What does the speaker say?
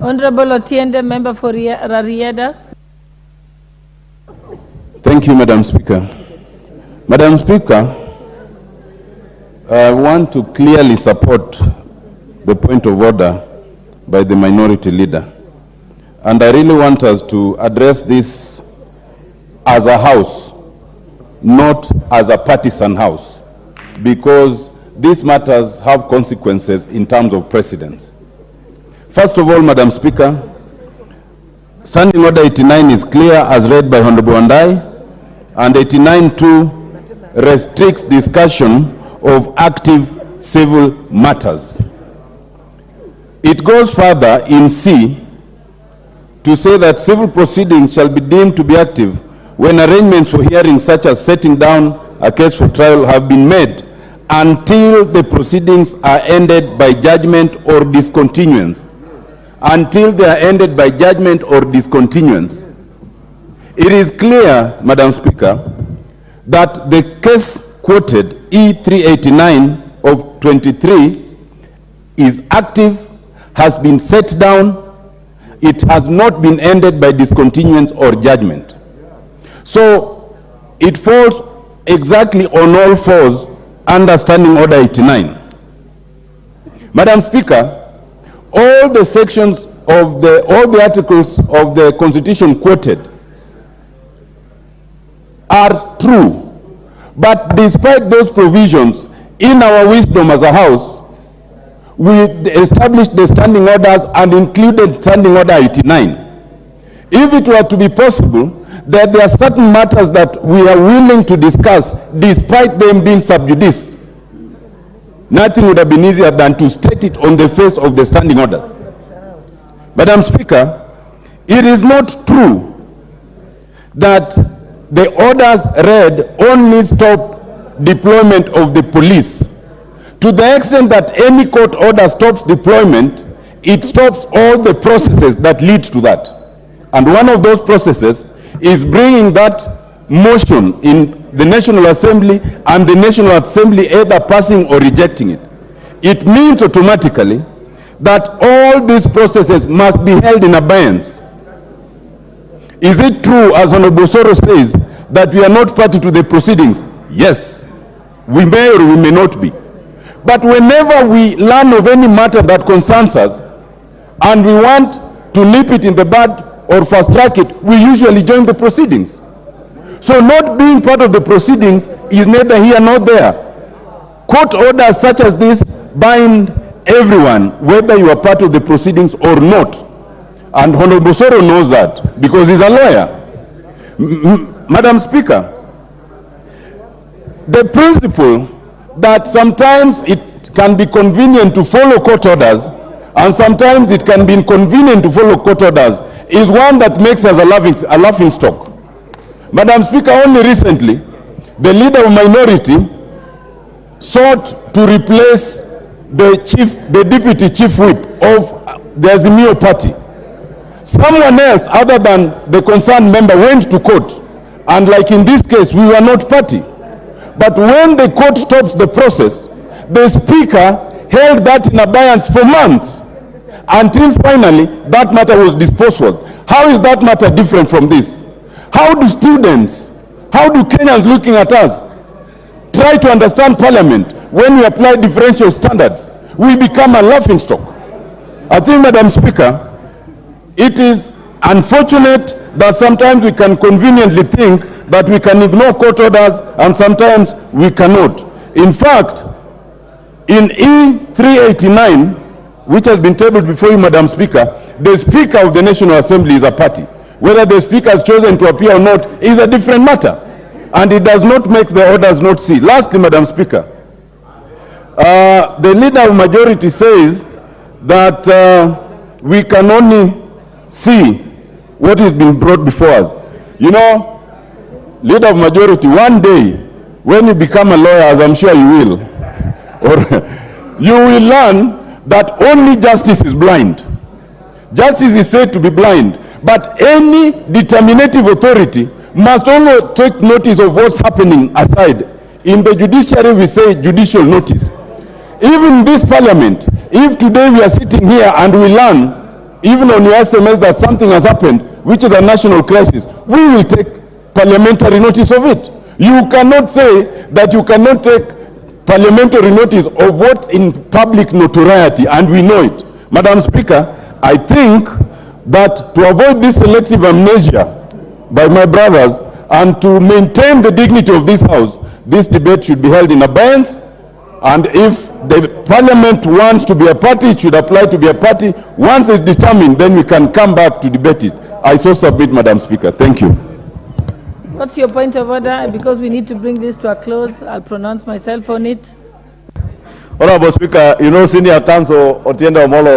Honorable Otiende, member for Rarieda. Thank you, Madam Speaker. Madam Speaker, I want to clearly support the point of order by the minority leader. And I really want us to address this as a house, not as a partisan house, because these matters have consequences in terms of precedence. First of all, Madam Speaker, Standing Order 89 is clear as read by Honorable Andai, and 89.2 restricts discussion of active civil matters. It goes further in C to say that civil proceedings shall be deemed to be active when arrangements for hearings such as setting down a case for trial have been made until the proceedings are ended by judgment or discontinuance. Until they are ended by judgment or discontinuance. It is clear, Madam Speaker, that the case quoted, E389 of 23, is active, has been set down, it has not been ended by discontinuance or judgment. So it falls exactly on all fours under Standing Order 89. Madam Speaker, all the sections of all the articles of the Constitution quoted are true. But despite those provisions, in our wisdom as a house, we established the standing orders and included Standing Order 89. If it were to be possible that there are certain matters that we are willing to discuss despite them being sub judice, nothing would have been easier than to state it on the face of the standing orders. Madam Speaker, it is not true that the orders read only stop deployment of the police. To the extent that any court order stops deployment, it stops all the processes that lead to that. And one of those processes is bringing that motion in the National Assembly and the National Assembly either passing or rejecting it. It means automatically that all these processes must be held in abeyance. Is it true, as Honorable Osoro says, that we are not party to the proceedings? Yes, we may or we may not be. But whenever we learn of any matter that concerns us and we want to nip it in the bud or fast track it, we usually join the proceedings. So not being part of the proceedings is neither here nor there. Court orders such as this bind everyone, whether you are part of the proceedings or not. And Honorable Osoro knows that because he's a lawyer. Madam Speaker, the principle that sometimes it can be convenient to follow court orders and sometimes it can be inconvenient to follow court orders is one that makes us a laughing stock. Madam Speaker, only recently, the leader of minority sought to replace the deputy chief whip of the Azimio party. Someone else other than the concerned member went to court, and like in this case, we were not party. But when the court stops the process, the speaker held that in abeyance for months until finally that matter was disposed of. How is that matter different from this? How do students, how do Kenyans looking at us try to understand Parliament when we apply differential standards? We become a laughingstock. I think, Madam Speaker, it is unfortunate that sometimes we can conveniently think that we can ignore court orders and sometimes we cannot. In fact, in E389, which has been tabled before you, Madam Speaker, the Speaker of the National Assembly is a party. Whether the Speaker has chosen to appear or not is a different matter. And it does not make the orders not see. Lastly, Madam Speaker, the leader of majority says that we can only see what is being brought before us. You know, leader of majority, one day, when you become a lawyer, as I'm sure you will, or you will learn that only justice is blind. Justice is said to be blind, but any determinative authority must only take notice of what's happening aside. In the judiciary, we say judicial notice. Even this Parliament, if today we are sitting here and we learn even on your SMS that something has happened, which is a national crisis, we will take parliamentary notice of it. You cannot say that you cannot take parliamentary notice of what's in public notoriety, and we know it. Madam Speaker, I think that to avoid this selective amnesia by my brothers and to maintain the dignity of this House, this debate should be held in abeyance, and if the Parliament wants to be a party, it should apply to be a party. Once it's determined, then we can come back to debate it. I so submit, Madam Speaker. Thank you. What's your point of order? Because we need to bring this to a close, I'll pronounce myself on it. Honorable Speaker, you know Senior Counsel Otiende Amolo